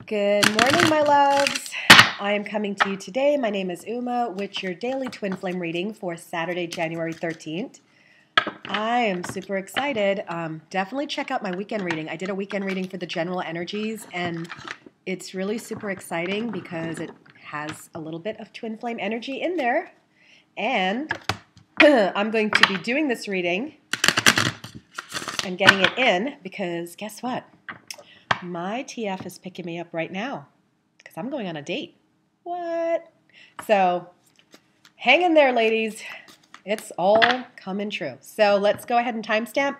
Good morning, my loves. I am coming to you today. My name is Uma with your daily twin flame reading for Saturday, January 13th. I am super excited. Definitely check out my weekend reading. I did a weekend reading for the general energies, and it's really super exciting because it has a little bit of twin flame energy in there. And I'm going to be doing this reading and getting it in because guess what? My TF is picking me up right now because I'm going on a date. What? So hang in there, ladies. It's all coming true. So let's go ahead and timestamp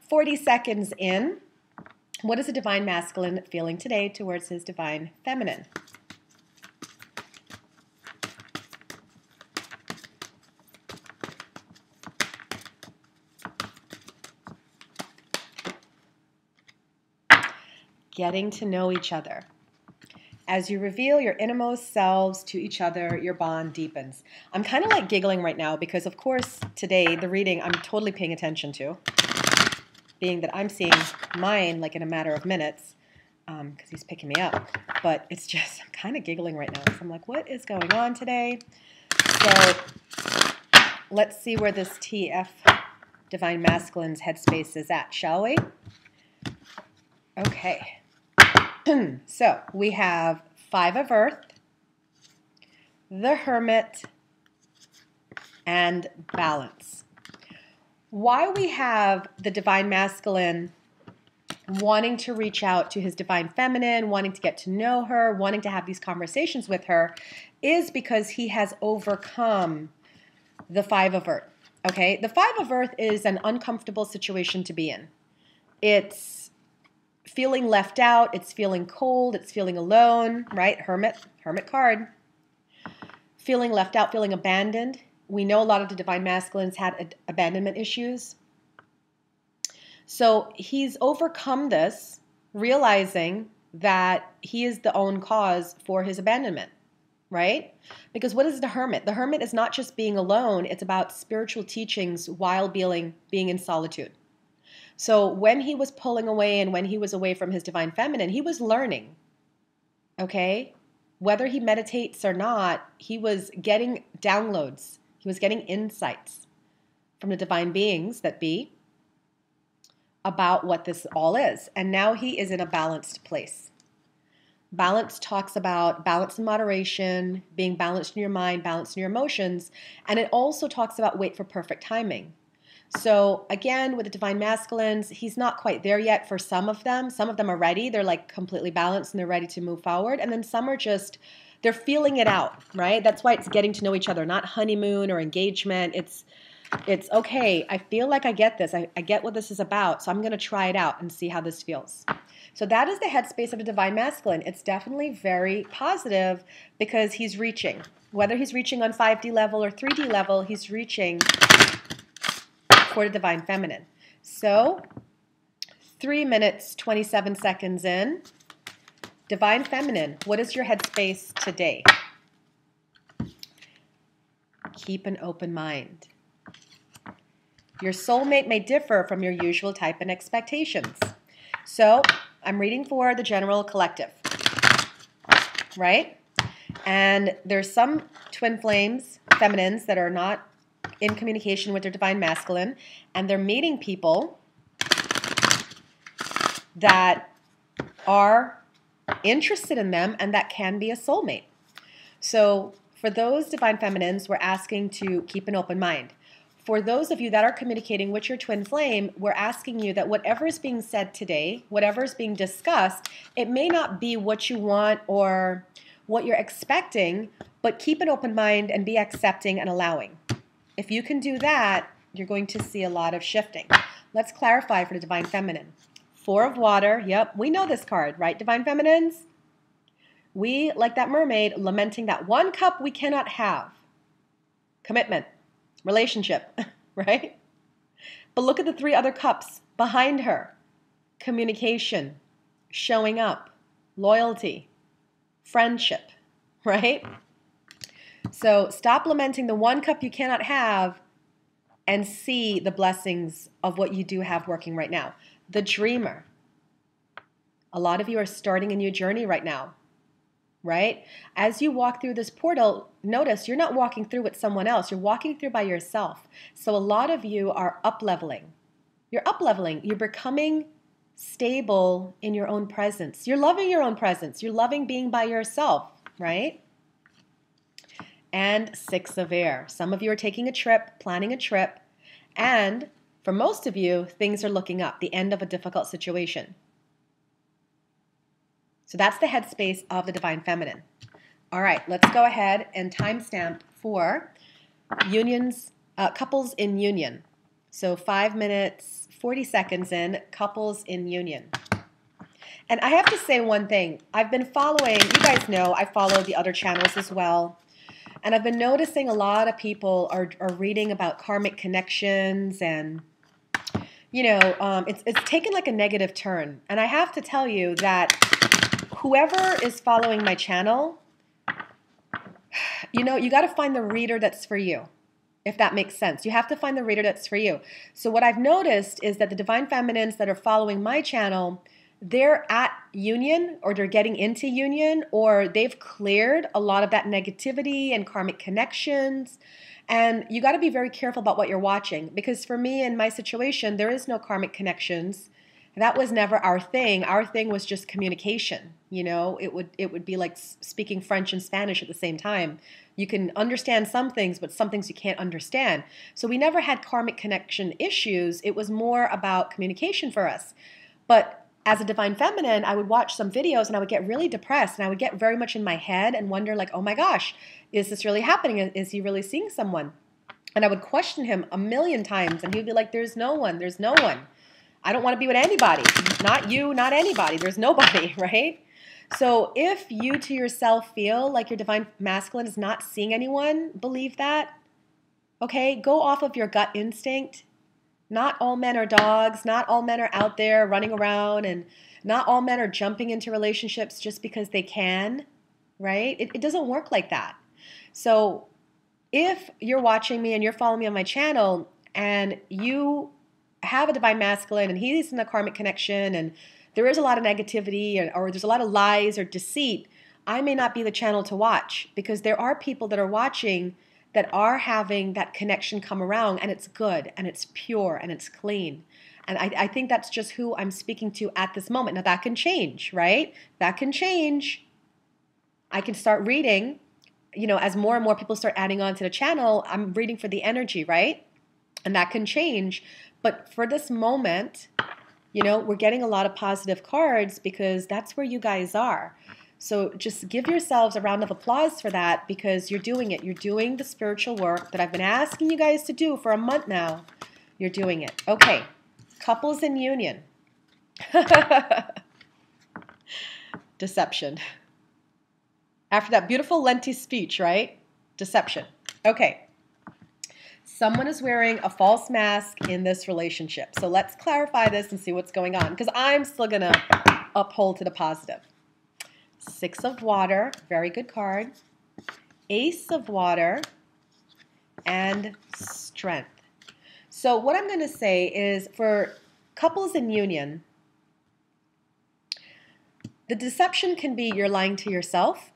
40 seconds in. What is the divine masculine feeling today towards his divine feminine? Getting to know each other. As you reveal your innermost selves to each other, your bond deepens. I'm kind of like giggling right now because, of course, today, the reading I'm totally paying attention to, being that I'm seeing mine like in a matter of minutes because he's picking me up. But it's just, I'm kind of giggling right now. So I'm like, what is going on today? So let's see where this TF, Divine Masculine's headspace is at, shall we? Okay. So we have Five of Earth, the Hermit, and Balance. Why we have the Divine Masculine wanting to reach out to his Divine Feminine, wanting to get to know her, wanting to have these conversations with her, is because he has overcome the Five of Earth. Okay, the Five of Earth is an uncomfortable situation to be in. It's feeling left out, it's feeling cold, it's feeling alone, right? Hermit card. Feeling left out, feeling abandoned. We know a lot of the Divine Masculines had abandonment issues. So he's overcome this, realizing that he is the own cause for his abandonment, right? Because what is the Hermit? The Hermit is not just being alone, it's about spiritual teachings while being in solitude. So when he was pulling away and when he was away from his Divine Feminine, he was learning, okay? Whether he meditates or not, he was getting downloads. He was getting insights from the divine beings that be about what this all is. And now he is in a balanced place. Balance talks about balance and moderation, being balanced in your mind, balanced in your emotions. And it also talks about wait for perfect timing. So again, with the Divine Masculines, he's not quite there yet for some of them. Some of them are ready. They're like completely balanced and they're ready to move forward. And then some are just, they're feeling it out, right? That's why it's getting to know each other, not honeymoon or engagement. It's okay, I feel like I get this. I get what this is about. So I'm going to try it out and see how this feels. So that is the headspace of the Divine Masculine. It's definitely very positive because he's reaching. Whether he's reaching on 5D level or 3D level, he's reaching for the Divine Feminine. So 3 minutes, 27 seconds in. Divine Feminine, what is your headspace today? Keep an open mind. Your soulmate may differ from your usual type and expectations. So I'm reading for the general collective, right? And there's some twin flames, feminines, that are not in communication with their Divine Masculine, and they're meeting people that are interested in them and that can be a soulmate. So for those Divine Feminines, we're asking to keep an open mind. For those of you that are communicating with your twin flame, we're asking you that whatever is being said today, whatever is being discussed, it may not be what you want or what you're expecting, but keep an open mind and be accepting and allowing. If you can do that, you're going to see a lot of shifting. Let's clarify for the Divine Feminine. Four of Water. Yep, we know this card, right, Divine Feminines? We, like that mermaid, lamenting that one cup we cannot have. Commitment, relationship, right? But look at the 3 other cups behind her. Communication, showing up, loyalty, friendship, right? So stop lamenting the one cup you cannot have and see the blessings of what you do have working right now. The dreamer. A lot of you are starting a new journey right now, right? As you walk through this portal, notice you're not walking through with someone else. You're walking through by yourself. So a lot of you are up-leveling. You're up-leveling. You're becoming stable in your own presence. You're loving your own presence. You're loving being by yourself, right? And 6 of air. Some of you are taking a trip, planning a trip, and for most of you, things are looking up, the end of a difficult situation. So that's the headspace of the Divine Feminine. All right, let's go ahead and timestamp for unions, couples in union. So 5 minutes, 40 seconds in, couples in union. And I have to say one thing. I've been following, you guys know, I follow the other channels as well. And I've been noticing a lot of people are reading about karmic connections and, you know, it's taken like a negative turn. And I have to tell you that whoever is following my channel, you know, you got to find the reader that's for you, if that makes sense. You have to find the reader that's for you. So what I've noticed is that the Divine Feminines that are following my channel, they're at union, or they're getting into union, or they've cleared a lot of that negativity and karmic connections. And you got to be very careful about what you're watching, because for me in my situation, there is no karmic connections. That was never our thing. Our thing was just communication. You know, it would be like speaking French and Spanish at the same time. You can understand some things, but some things you can't understand. So we never had karmic connection issues. It was more about communication for us. But as a Divine Feminine, I would watch some videos and I would get really depressed, and I would get very much in my head and wonder like, oh my gosh, is this really happening? Is he really seeing someone? And I would question him a million times, and he would be like, there's no one, there's no one. I don't want to be with anybody. Not you, not anybody. There's nobody, right? So if you to yourself feel like your Divine Masculine is not seeing anyone, believe that. Okay, go off of your gut instinct. Not all men are dogs. Not all men are out there running around, and not all men are jumping into relationships just because they can, right? It doesn't work like that. So if you're watching me and you're following me on my channel and you have a Divine Masculine and he's in a karmic connection and there is a lot of negativity or there's a lot of lies or deceit, I may not be the channel to watch, because there are people that are watching that are having that connection come around, and it's good and it's pure and it's clean. And I think that's just who I'm speaking to at this moment. Now that can change, right? That can change. I can start reading, you know, as more and more people start adding on to the channel, I'm reading for the energy, right? And that can change. But for this moment, you know, we're getting a lot of positive cards because that's where you guys are. So just give yourselves a round of applause for that, because you're doing it. You're doing the spiritual work that I've been asking you guys to do for a month now. You're doing it. Okay, couples in union. Deception. After that beautiful Lenti speech, right? Deception. Okay. Someone is wearing a false mask in this relationship. So let's clarify this and see what's going on, because I'm still going to uphold to the positive. 6 of water, very good card. Ace of water and strength. So what I'm going to say is, for couples in union, the deception can be you're lying to yourself.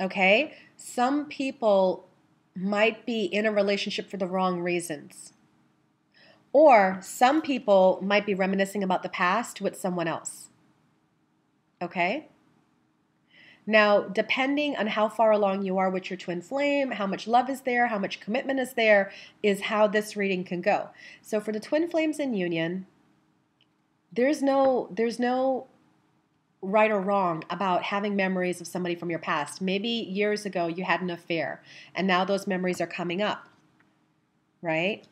Okay? Some people might be in a relationship for the wrong reasons. Or some people might be reminiscing about the past with someone else. Okay? Now, depending on how far along you are with your twin flame, how much love is there, how much commitment is there, is how this reading can go. So for the twin flames in union, there's no right or wrong about having memories of somebody from your past. Maybe years ago you had an affair, and now those memories are coming up, right?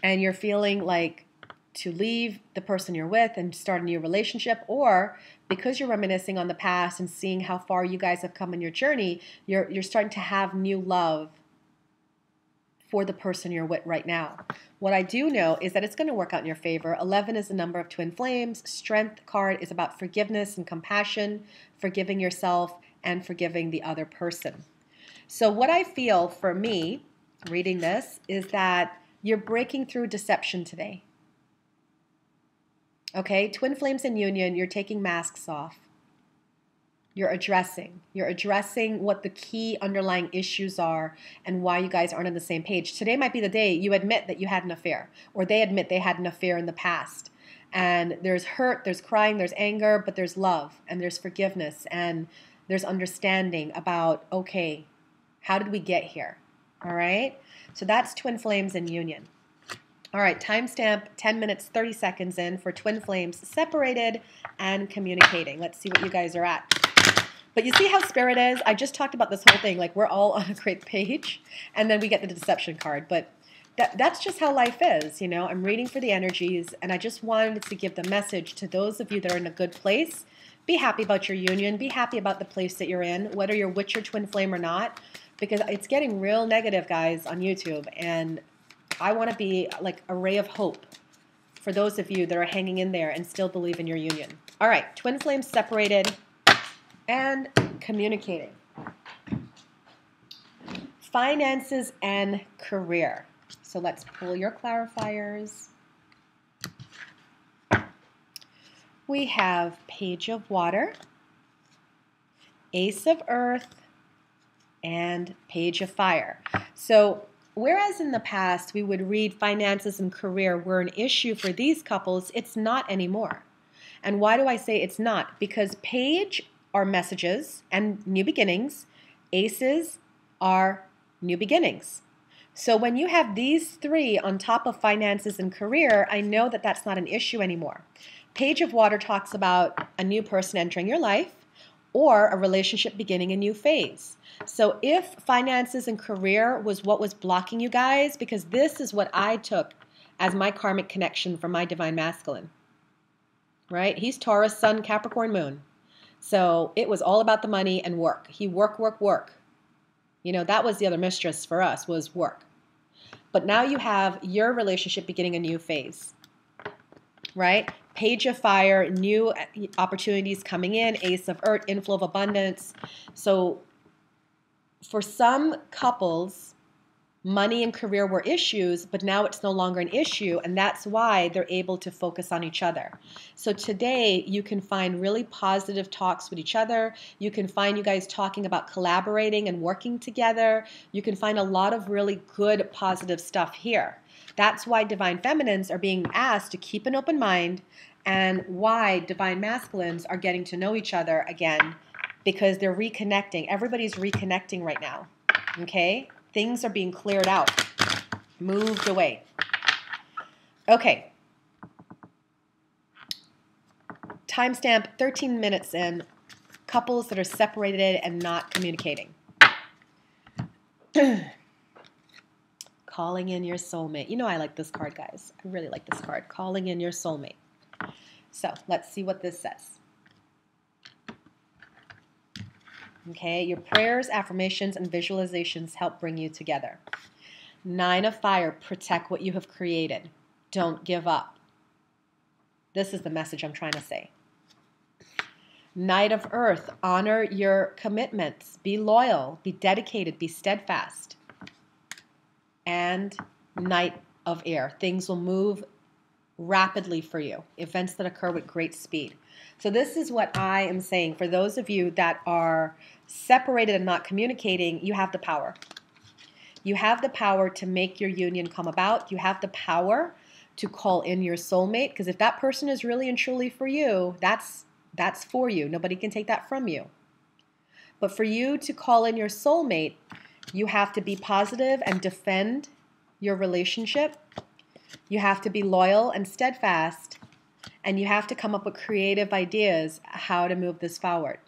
And you're feeling like to leave the person you're with and start a new relationship, or because you're reminiscing on the past and seeing how far you guys have come in your journey, you're starting to have new love for the person you're with right now. What I do know is that it's going to work out in your favor. 11 is the number of twin flames. Strength card is about forgiveness and compassion, forgiving yourself and forgiving the other person. So what I feel for me reading this is that you're breaking through deception today. Okay, twin flames in union, you're taking masks off. You're addressing what the key underlying issues are and why you guys aren't on the same page. Today might be the day you admit that you had an affair, or they admit they had an affair in the past. And there's hurt, there's crying, there's anger, but there's love and there's forgiveness and there's understanding about, okay, how did we get here? All right? So that's twin flames in union. All right, timestamp 10 minutes, 30 seconds in for twin flames separated and communicating. Let's see what you guys are at. But you see how spirit is? I just talked about this whole thing. Like, we're all on a great page, and then we get the deception card. But that's just how life is, you know? I'm reading for the energies, and I just wanted to give the message to those of you that are in a good place. Be happy about your union. Be happy about the place that you're in, whether you're with your twin flame or not, because it's getting real negative, guys, on YouTube. And I want to be like a ray of hope for those of you that are hanging in there and still believe in your union. All right, twin flames separated and communicating. Finances and career. So let's pull your clarifiers. We have Page of Water, Ace of Earth, and Page of Fire. So whereas in the past we would read finances and career were an issue for these couples, it's not anymore. And why do I say it's not? Because Page are messages and new beginnings. Aces are new beginnings. So when you have these three on top of finances and career, I know that that's not an issue anymore. Page of Water talks about a new person entering your life or a relationship beginning a new phase. So if finances and career was what was blocking you guys, because this is what I took as my karmic connection from my divine masculine, right? He's Taurus, Sun, Capricorn, Moon. So it was all about the money and work. He work. You know, that was the other mistress for us, was work. But now you have your relationship beginning a new phase, right? Page of Fire, new opportunities coming in, Ace of Earth, inflow of abundance. So for some couples, money and career were issues, but now it's no longer an issue, and that's why they're able to focus on each other. So today, you can find really positive talks with each other. You can find you guys talking about collaborating and working together. You can find a lot of really good, positive stuff here. That's why Divine Feminines are being asked to keep an open mind, and why Divine Masculines are getting to know each other again, because they're reconnecting. Everybody's reconnecting right now, okay? Things are being cleared out, moved away. Okay. Timestamp 13 minutes in, couples that are separated and not communicating. Calling in your soulmate. You know I like this card, guys. I really like this card. Calling in your soulmate. So let's see what this says. Okay, your prayers, affirmations, and visualizations help bring you together. 9 of Fire, protect what you have created. Don't give up. This is the message I'm trying to say. Knight of Earth, honor your commitments. Be loyal, be dedicated, be steadfast. And Knight of Air, things will move rapidly for you. Events that occur with great speed. So this is what I am saying. For those of you that are separated and not communicating, you have the power. You have the power to make your union come about. You have the power to call in your soulmate, because if that person is really and truly for you, that's for you. Nobody can take that from you. But for you to call in your soulmate, you have to be positive and defend your relationship. You have to be loyal and steadfast. And you have to come up with creative ideas how to move this forward.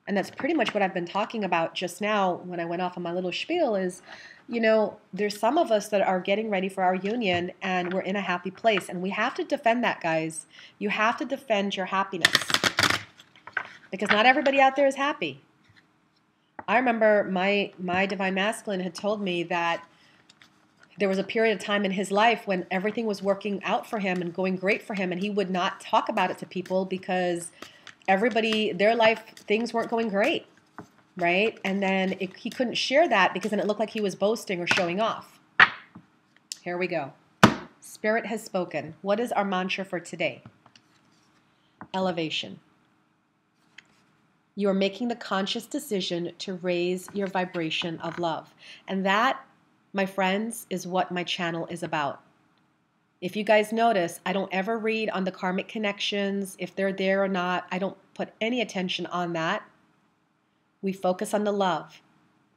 And that's pretty much what I've been talking about just now when I went off on my little spiel is, you know, there's some of us that are getting ready for our union and we're in a happy place. And we have to defend that, guys. You have to defend your happiness. Because not everybody out there is happy. I remember my Divine Masculine had told me that there was a period of time in his life when everything was working out for him and going great for him, and he would not talk about it to people because everybody, their life, things weren't going great, right? And then he couldn't share that because then it looked like he was boasting or showing off. Here we go. Spirit has spoken. What is our mantra for today? elevation. You are making the conscious decision to raise your vibration of love. And that, my friends, is what my channel is about. If you guys notice, I don't ever read on the karmic connections, if they're there or not. I don't put any attention on that. We focus on the love.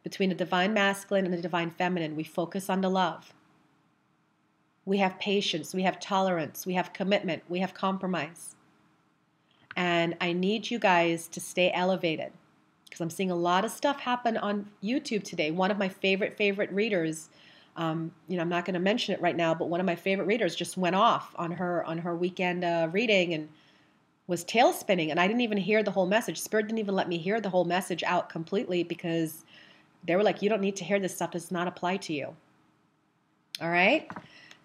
Between the divine masculine and the divine feminine, we focus on the love. We have patience, we have tolerance, we have commitment, we have compromise. And I need you guys to stay elevated because I'm seeing a lot of stuff happen on YouTube today. One of my favorite readers, I'm not going to mention it right now, but one of my favorite readers just went off on her weekend reading and was tail spinning, and I didn't even hear the whole message. Spirit didn't even let me hear the whole message out completely because they were like, you don't need to hear this stuff. Does not apply to you. All right?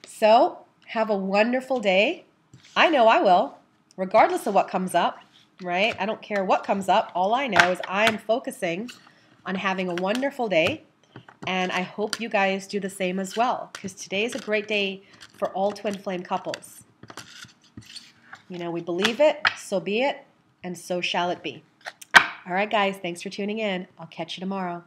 So have a wonderful day. I know I will, regardless of what comes up, right? I don't care what comes up. All I know is I'm focusing on having a wonderful day. And I hope you guys do the same as well, because today is a great day for all twin flame couples. We believe it, so be it, and so shall it be. All right, guys, thanks for tuning in. I'll catch you tomorrow.